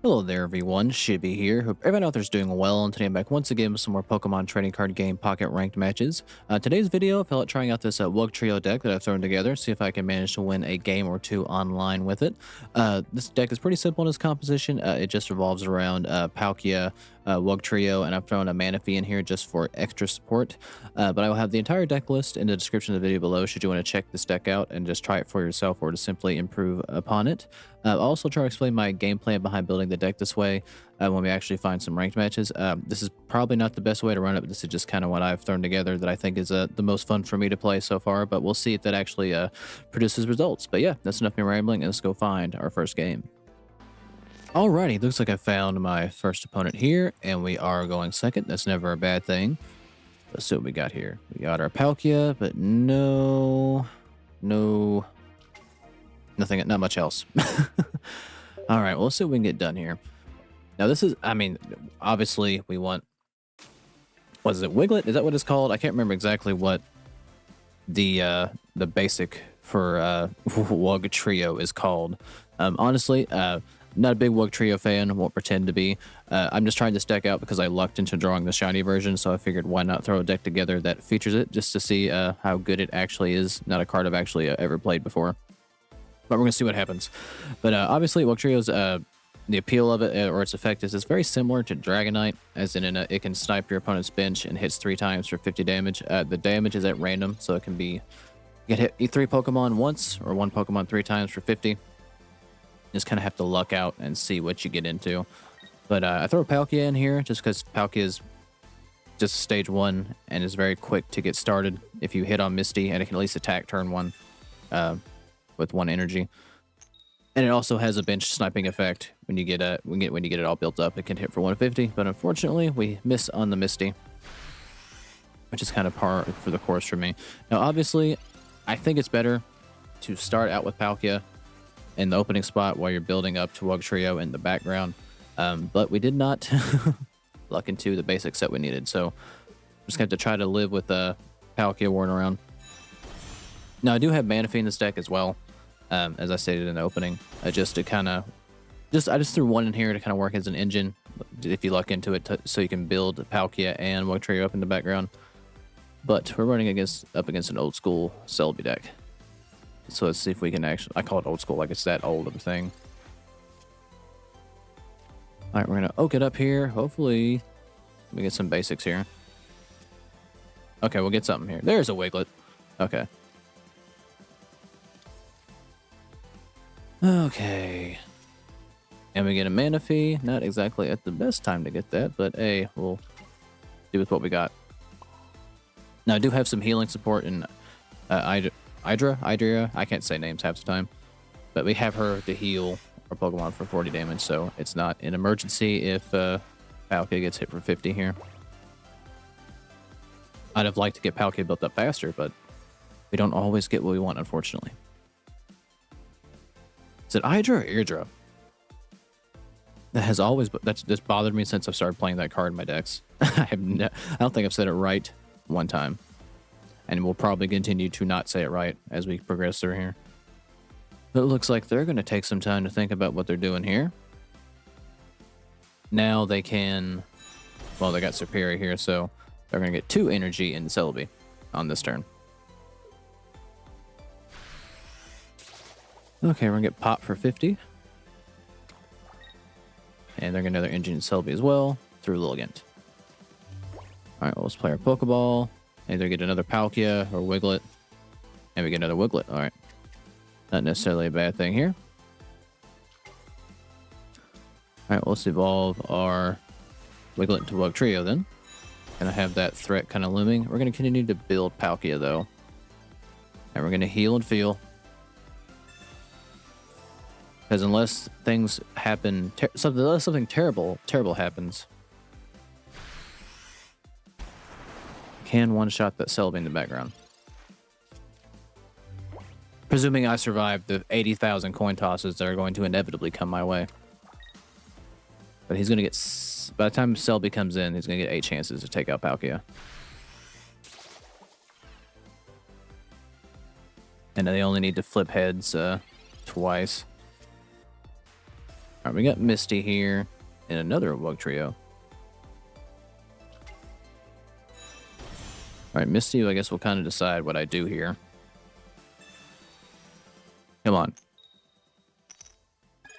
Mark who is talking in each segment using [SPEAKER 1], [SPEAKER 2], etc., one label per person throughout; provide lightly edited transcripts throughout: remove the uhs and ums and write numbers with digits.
[SPEAKER 1] Hello there, everyone. Shibby here. Hope everyone out there's doing well, and today I'm back once again with some more Pokemon trading card game pocket ranked matches. Today's video, I felt like trying out this Wugtrio deck that I've thrown together, see if I can manage to win a game or two online with it. This deck is pretty simple in its composition. It just revolves around Palkia, Wugtrio, and I've thrown a Manaphy in here just for extra support. But I will have the entire deck list in the description of the video below should you want to check this deck out and just try it for yourself or to simply improve upon it. I'll also try to explain my game plan behind building the deck this way when we actually find some ranked matches. This is probably not the best way to run it, but this is just kind of what I've thrown together that I think is the most fun for me to play so far, but we'll see if that actually produces results. But yeah, that's enough of me rambling, and let's go find our first game. Alrighty, looks like I found my first opponent here, and we are going second. That's never a bad thing. Let's see what we got here. We got our Palkia, but no, nothing, not much else. All right, well, let's see what we can get done here. Now, this is, I mean, obviously we want, what is it, Wiglett? Is that what it's called? I can't remember exactly what the basic for Wugtrio is called. Honestly, not a big Wugtrio fan, won't pretend to be. I'm just trying this deck out because I lucked into drawing the shiny version, so I figured why not throw a deck together that features it just to see how good it actually is. Not a card I've actually ever played before. But we're going to see what happens. But obviously, Wugtrio's the appeal of it, or its effect, is it's very similar to Dragonite, as in it can snipe your opponent's bench and hits 3 times for 50 damage. The damage is at random, so it can be, you can hit 3 Pokemon once, or 1 Pokemon 3 times for 50. Just kind of have to luck out and see what you get into. But I throw Palkia in here, just because Palkia is just stage 1, and is very quick to get started if you hit on Misty, and it can at least attack turn 1. With 1 energy, and it also has a bench sniping effect when you get it all built up. It can hit for 150, but unfortunately we miss on the Misty, which is kind of par for the course for me. Now, obviously, I think it's better to start out with Palkia in the opening spot while you're building up to Wugtrio in the background, but we did not luck into the basic set we needed, so I'm just gonna have to try to live with Palkia worn around. Now, I do have Manaphy in this deck as well. As I stated in the opening, I just threw 1 in here to kind of work as an engine if you luck into it, so you can build Palkia and Wugtrio up in the background. But we're running up against an old school Celebi deck, so let's see if we can actually. I call it old school, like it's that old of a thing. All right, we're gonna oak it up here. Hopefully, we get some basics here. Okay, we'll get something here. There's a Wiglett. Okay. Okay. And we get a Manaphy. Not exactly at the best time to get that, but hey, we'll do with what we got. Now, I do have some healing support in Irida. I can't say names half the time. But we have her to heal our Pokemon for 40 damage, so it's not an emergency if Palkia gets hit for 50 here. I'd have liked to get Palkia built up faster, but we don't always get what we want, unfortunately. Is it Hydra or Irdra? That has always, that's just bothered me since I've started playing that card in my decks. I don't think I've said it right one time. And we'll probably continue to not say it right as we progress through here. But it looks like they're going to take some time to think about what they're doing here. Now they can, well, they got Superior here, so they're going to get 2 energy in Celebi on this turn. Okay, we're going to get Pop for 50. And they're going to get another engine in Celebi as well through Lilligant. Alright, well, let's play our Pokeball. Either get another Palkia or Wiglett. And we get another Wiglett. Alright. Not necessarily a bad thing here. Alright, well, let's evolve our Wiglett into Wugtrio then. Gonna have that threat kind of looming. We're going to continue to build Palkia though. And we're going to heal and feel. Because unless things happen, unless something terrible happens, can one-shot that Celebi in the background. Presuming I survive the 80,000 coin tosses that are going to inevitably come my way. But he's going to get, by the time Celebi comes in, he's going to get 8 chances to take out Palkia. And they only need to flip heads twice. Alright, Alright, we got Misty here and another Wugtrio. Alright, Misty, I guess we'll kind of decide what I do here. Come on.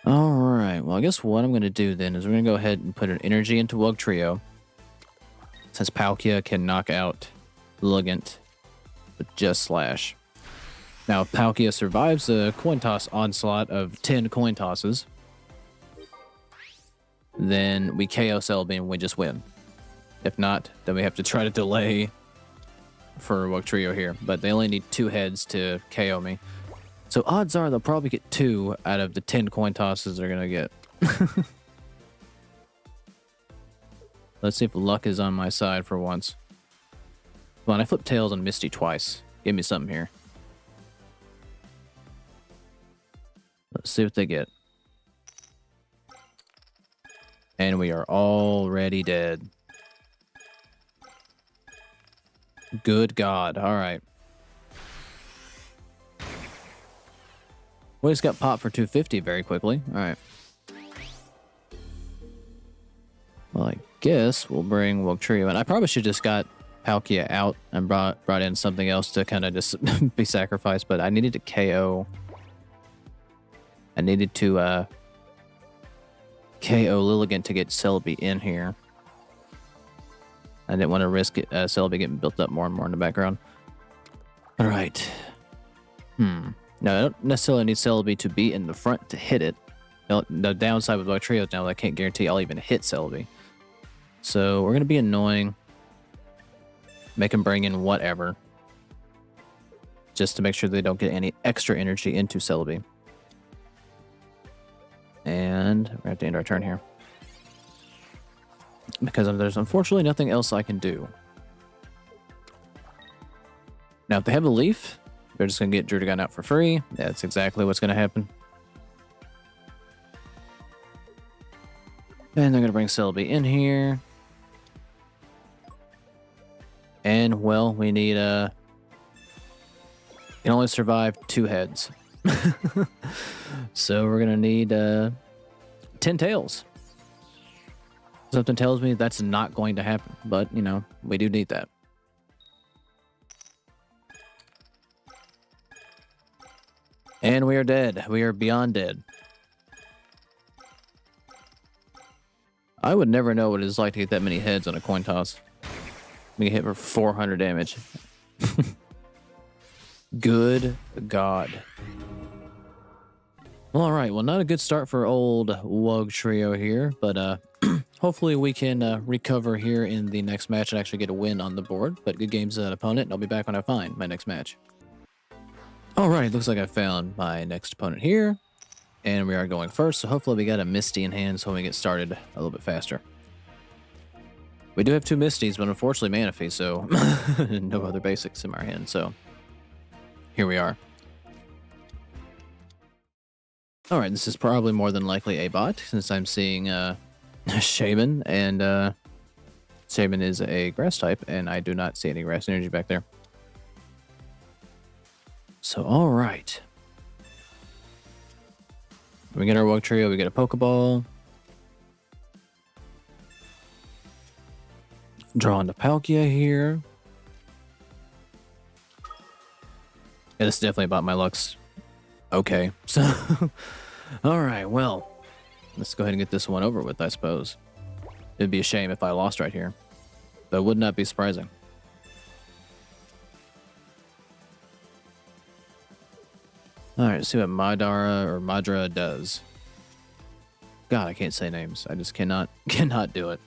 [SPEAKER 1] Alright, well, I guess what I'm going to do then is we're going to go ahead and put an energy into Wugtrio. Since Palkia can knock out Wiglett with just Slash. Now, if Palkia survives the coin toss onslaught of 10 coin tosses, then we KO Celebi and we just win. If not, then we have to try to delay for Wugtrio here. But they only need 2 heads to KO me. So odds are they'll probably get 2 out of the 10 coin tosses they're going to get. Let's see if luck is on my side for once. Come on, I flipped tails on Misty twice. Give me something here. Let's see what they get. And we are already dead. Good God. All right. We just got popped for 250 very quickly. All right. Well, I guess we'll bring Wugtrio in. I probably should just got Palkia out and brought in something else to kind of just be sacrificed, but I needed to KO. I needed to KO Wiglett to get Celebi in here. I didn't want to risk it, Celebi getting built up more and more in the background. All right. Now, I don't necessarily need Celebi to be in the front to hit it. The downside with Wugtrio is now I can't guarantee I'll even hit Celebi. So we're going to be annoying. Make him bring in whatever. Just to make sure they don't get any extra energy into Celebi. And we have to end our turn here. Because there's unfortunately nothing else I can do. Now, if they have a leaf, they're just going to get Druddigon out for free. That's exactly what's going to happen. And they're going to bring Celebi in here. And, well, we need can only survive 2 heads. So we're going to need 10 tails. Something tells me that's not going to happen. But, you know, we do need that. And we are dead. We are beyond dead. I would never know what it's like to get that many heads on a coin toss. We get hit for 400 damage. Good God. Well, all right. Well, not a good start for old Wugtrio here, but hopefully we can recover here in the next match and actually get a win on the board. But good games to that opponent, and I'll be back when I find my next match. All right. Looks like I found my next opponent here. And we are going first, so hopefully we got a Misty in hand so we get started a little bit faster. We do have 2 Misties, but unfortunately Manaphy, so no other basics in our hand, so here we are. Alright, this is probably more than likely a bot, since I'm seeing Shaman, and Shaman is a grass type, and I do not see any grass energy back there. So, alright. We get our Wugtrio, we get a Pokeball. Draw into Palkia here. Yeah, this is definitely about my luck's okay. So, alright, well, let's go ahead and get this one over with, I suppose. It'd be a shame if I lost right here. But it would not be surprising. Alright, let's see what Madra does. God, I can't say names. I just cannot do it.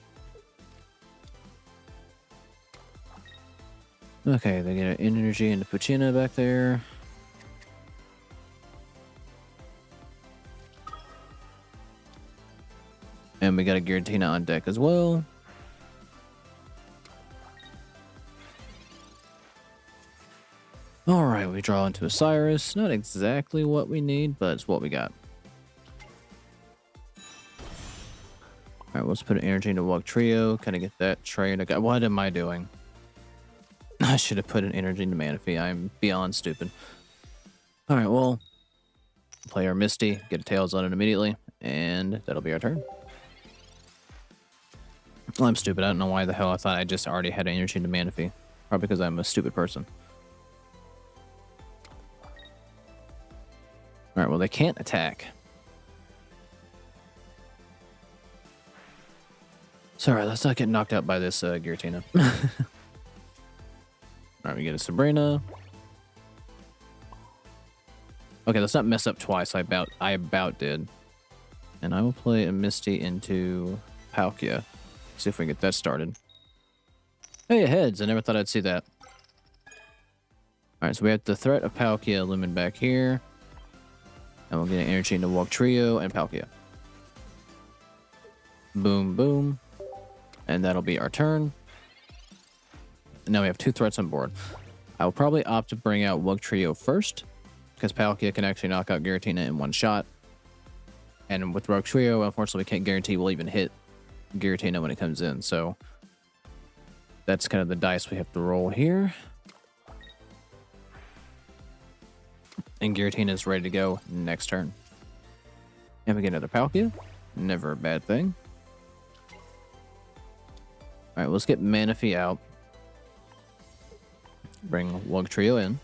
[SPEAKER 1] Okay, they get an energy into Puccina back there. And we got a Giratina on deck as well. Alright, we draw into a Cyrus. Not exactly what we need, but it's what we got. Alright, let's put an energy into Wugtrio. Kind of get that train. What am I doing? I should have put an energy into Manaphy. I'm beyond stupid. Alright, well, play our Misty, get a Tails on it immediately, and that'll be our turn. Well, I'm stupid. I don't know why the hell I thought I just already had energy into Manaphy. Probably because I'm a stupid person. Alright, well, they can't attack. Sorry, let's not get knocked out by this Giratina. Alright, we get a Sabrina. Okay, let's not mess up twice. I about did. And I will play a Misty into Palkia. See if we can get that started. Hey, heads. I never thought I'd see that. Alright, so we have the threat of Palkia looming back here. And we'll get an energy into Wugtrio and Palkia. Boom, boom. And that'll be our turn. And now we have 2 threats on board. I will probably opt to bring out Wugtrio first, because Palkia can actually knock out Giratina in 1 shot. And with Wugtrio, unfortunately, we can't guarantee we'll even hit Giratina when it comes in. So that's kind of the dice we have to roll here. And Giratina is ready to go next turn. And we get another Palkia. Never a bad thing. Alright, let's get Manaphy out. Bring Wugtrio in.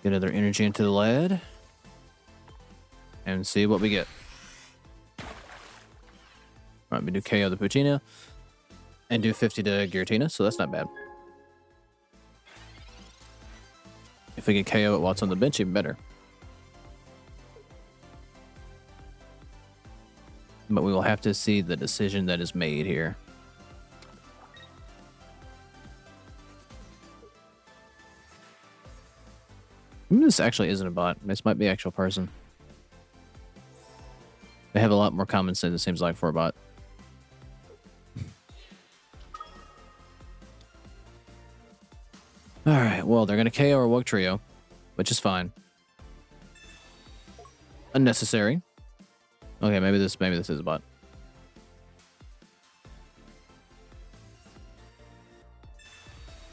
[SPEAKER 1] Get another energy into the lad. And see what we get. Alright, we do KO the Puccina. And do 50 to Giratina, so that's not bad. If we get KO at what's on the bench, even better. But we will have to see the decision that is made here. This actually isn't a bot. This might be an actual person. They have a lot more common sense, it seems like, for a bot. Alright, well, they're going to KO our Wugtrio, which is fine. Unnecessary. Okay, maybe this is a bot.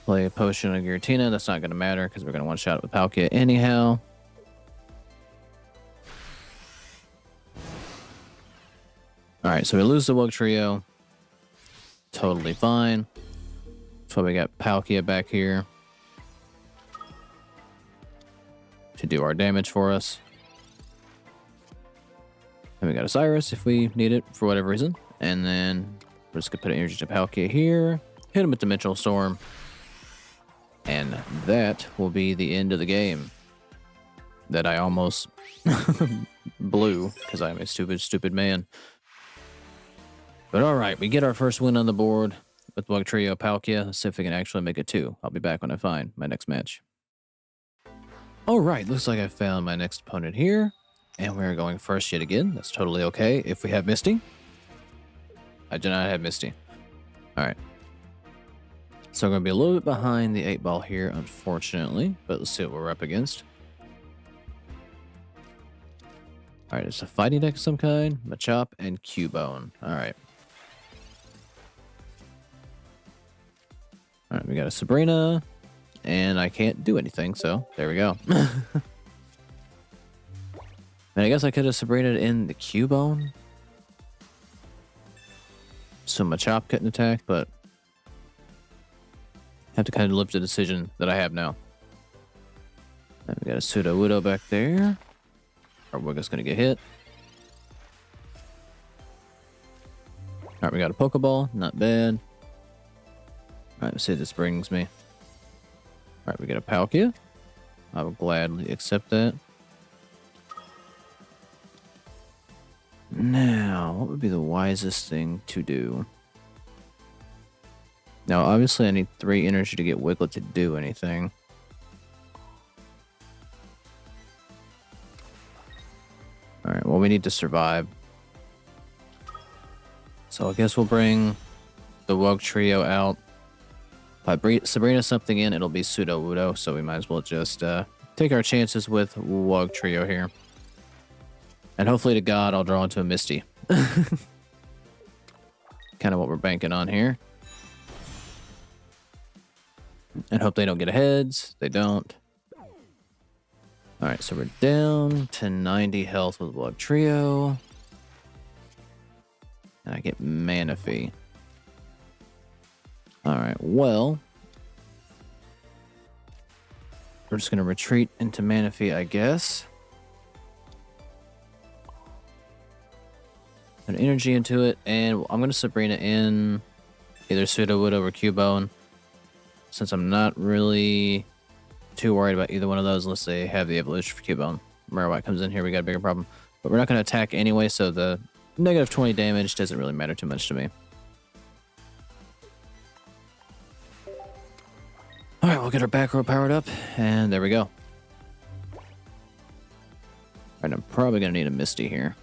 [SPEAKER 1] Play a potion on Giratina. That's not going to matter because we're going to one-shot it with Palkia anyhow. Alright, so we lose the Wugtrio. Totally fine. That's why we got Palkia back here to do our damage for us. And we got a Cyrus if we need it for whatever reason. And then we're just going to put an energy to Palkia here. Hit him with Dimensional Storm. And that will be the end of the game. That I almost blew because I'm a stupid, stupid man. But alright, we get our first win on the board with Wugtrio Palkia. Let's see if we can actually make it 2. I'll be back when I find my next match. Alright, looks like I found my next opponent here. And we're going first yet again. That's totally okay if we have Misty. I do not have Misty. Alright. So I'm going to be a little bit behind the 8-ball here, unfortunately. But let's see what we're up against. Alright, it's a fighting deck of some kind. Machop and Cubone. Alright. Alright, we got a Sabrina. And I can't do anything, so there we go. And I guess I could have Sabrina in the Cubone. So Machop couldn't attack, but have to kind of live with the decision that I have now. And we got a Sudowoodo back there. Our Wiggett's gonna get hit. Alright, we got a Pokeball, not bad. Alright, let's see what this brings me. Alright, we got a Palkia. I will gladly accept that. Now, what would be the wisest thing to do? Now, obviously, I need 3 energy to get Wiglett to do anything. Alright, well, we need to survive. So I guess we'll bring the Wugtrio out. If I bring Sabrina something in, it'll be Sudowoodo, so we might as well just take our chances with Wugtrio here. And hopefully to God, I'll draw into a Misty. Kind of what we're banking on here. And hope they don't get a heads. They don't. All right, so we're down to 90 health with Wugtrio. And I get Manaphy. All right, well, we're just going to retreat into Manaphy, I guess. Put energy into it, and I'm going to Sabrina in either Sudowoodo or Cubone, since I'm not really too worried about either one of those unless they have the evolution for Cubone. Marowak comes in here, we got a bigger problem. But we're not going to attack anyway, so the negative 20 damage doesn't really matter too much to me. Alright, we'll get our back row powered up, and there we go. Alright, I'm probably going to need a Misty here.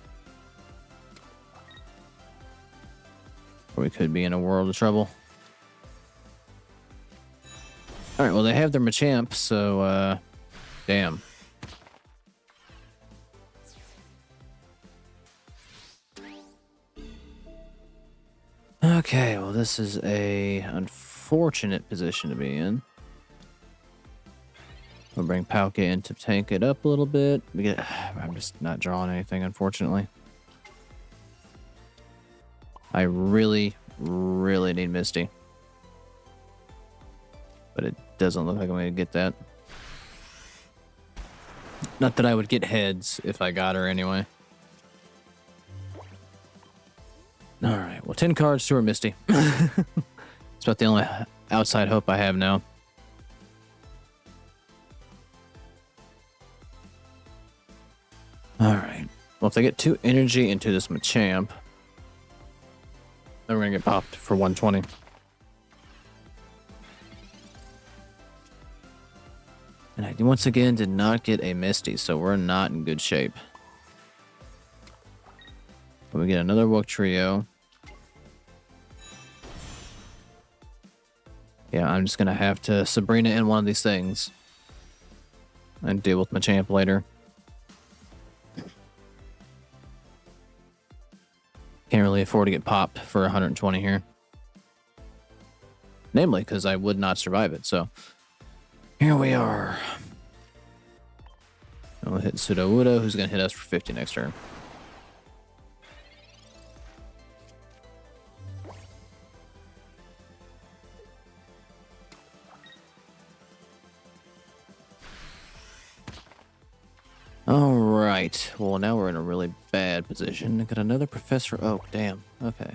[SPEAKER 1] Or we could be in a world of trouble. Alright, well, they have their Machamp, so, damn. Okay, well, this is a unfortunate position to be in. We'll bring Palkia in to tank it up a little bit. I'm just not drawing anything, unfortunately. I really, really need Misty. But it doesn't look like I'm going to get that. Not that I would get heads if I got her anyway. Alright, well, 10 cards to her Misty. It's about the only outside hope I have now. Alright. Well, if they get 2 energy into this Machamp, then we're going to get popped for 120. And I once again did not get a Misty, so we're not in good shape. But we get another Wugtrio. Yeah, I'm just going to have to Sabrina in one of these things. And deal with Machamp later. Can't really afford to get popped for 120 here. Namely, because I would not survive it, so... Here we are. We'll hit Sudowoodo, who's going to hit us for 50 next turn. Alright, well now we're in a really bad position. Got another Professor Oak, damn. Okay,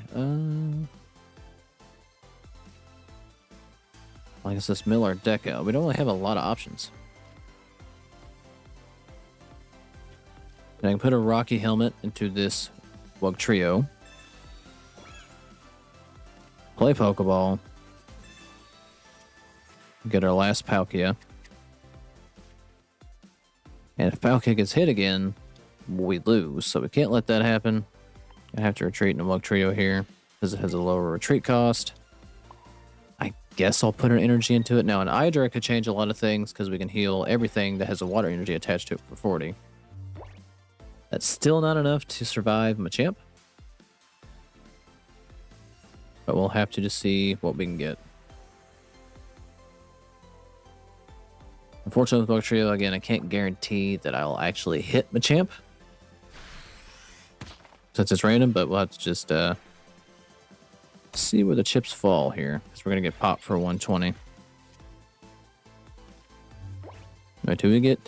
[SPEAKER 1] I guess this Mill or Deca. We don't really have a lot of options. And I can put a Rocky Helmet into this Wugtrio. Play Pokeball. Get our last Palkia. And if Palkia gets hit again, we lose. So we can't let that happen. I have to retreat in a Wugtrio here because it has a lower retreat cost. I guess I'll put an energy into it. Now, an Hydra could change a lot of things because we can heal everything that has a water energy attached to it for 40. That's still not enough to survive Machamp. But we'll have to just see what we can get. Unfortunately with Wugtrio, again, I can't guarantee that I'll actually hit Machamp. Since it's random, but we'll have to just see where the chips fall here. Because we're going to get popped for 120. What do we get?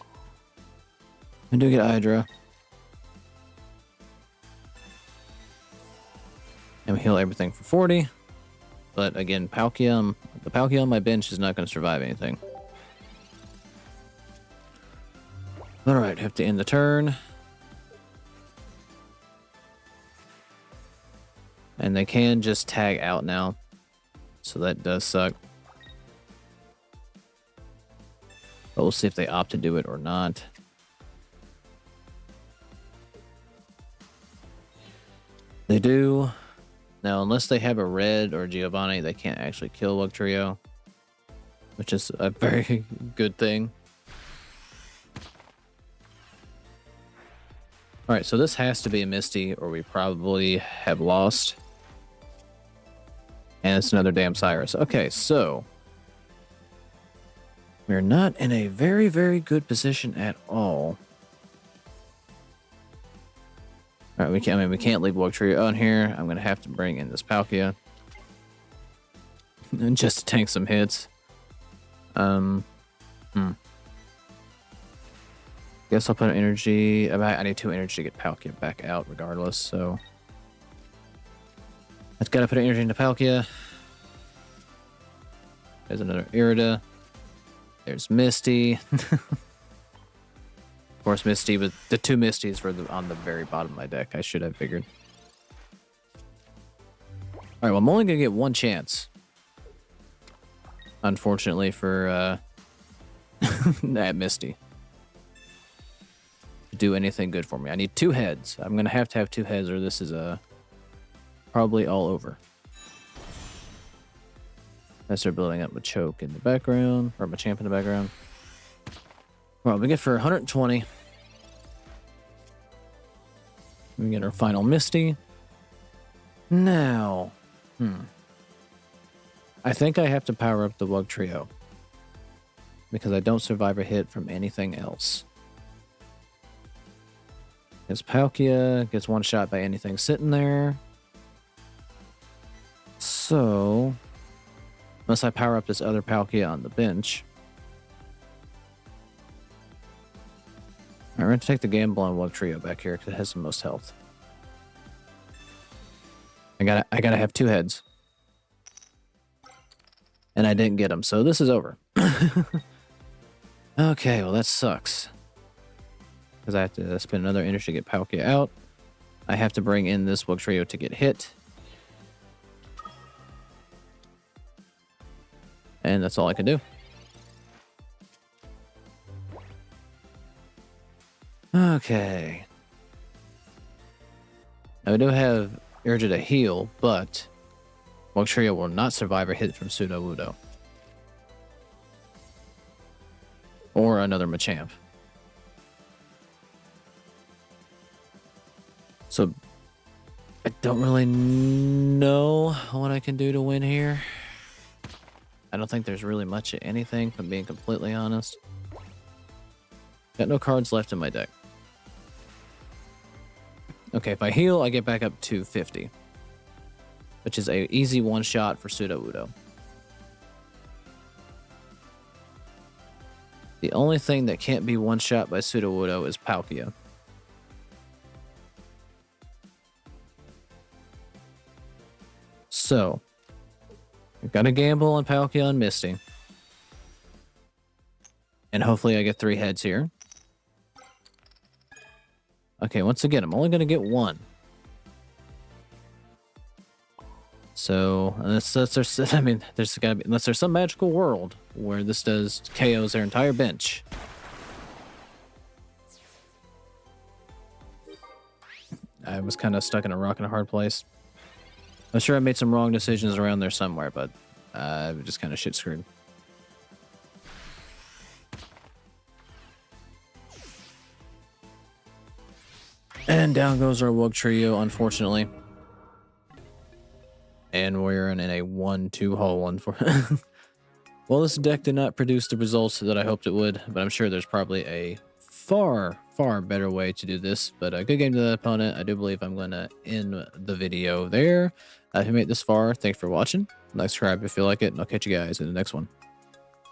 [SPEAKER 1] We do get Hydra. And we heal everything for 40. But again, the Palkia on my bench is not going to survive anything. Alright, have to end the turn. And they can just tag out now. So that does suck. But we'll see if they opt to do it or not. They do. Now, unless they have a red or Giovanni, they can't actually kill Wugtrio. Which is a very good thing. Alright, so this has to be a Misty, or we probably have lost. And it's another damn Cyrus. Okay, so... We're not in a very, very good position at all. All right, we can't leave Wugtrio on here. I'm gonna have to bring in this Palkia and just to tank some hits. Guess I'll put an energy. I need 2 energy to get Palkia back out, regardless. So I've got to put an energy into Palkia. There's another Irida. There's Misty. Of course, Misty, but the 2 Misties were on the very bottom of my deck. I should have figured. All right, well, I'm only going to get 1 chance. Unfortunately for that Misty. To do anything good for me. I need 2 heads. I'm going to have 2 heads or this is probably all over. I start building up my choke in the background, or my champ in the background. Well, we get for 120. We get our final Misty. Now, I think I have to power up the Wugtrio because I don't survive a hit from anything else. Because Palkia gets 1 shot by anything sitting there. So, unless I power up this other Palkia on the bench. Alright, we're going to take the gamble on Wugtrio back here because it has the most health. I gotta have 2 heads. And I didn't get them, so this is over. Okay, well that sucks. Because I have to spend another energy to get Palkia out. I have to bring in this Wugtrio to get hit. And that's all I can do. Okay. Now we do have Irida to heal, but Wugtrio will not survive a hit from Sudowoodo. Or another Machamp. So, I don't really know what I can do to win here. I don't think there's really much of anything, if I'm being completely honest. Got no cards left in my deck. Okay, if I heal, I get back up to 50. Which is a easy 1-shot for Sudowoodo. The only thing that can't be 1-shot by Sudowoodo is Palkia. So, I've got to gamble on Palkia and Misty. And hopefully I get 3 heads here. Okay, once again, I'm only going to get 1. So, unless there's gotta be, unless there's some magical world where this does KOs their entire bench. I was kind of stuck in a rock and a hard place. I'm sure I made some wrong decisions around there somewhere, but I'm just kind of shit screwed. And down goes our Wugtrio, unfortunately. And we're in a 1-2 hole one for. Well, this deck did not produce the results that I hoped it would, but I'm sure there's probably a far better way to do this. But a good game to the opponent. I do believe I'm going to end the video there. If you made it this far, thanks for watching. Like, subscribe if you like it, and I'll catch you guys in the next one.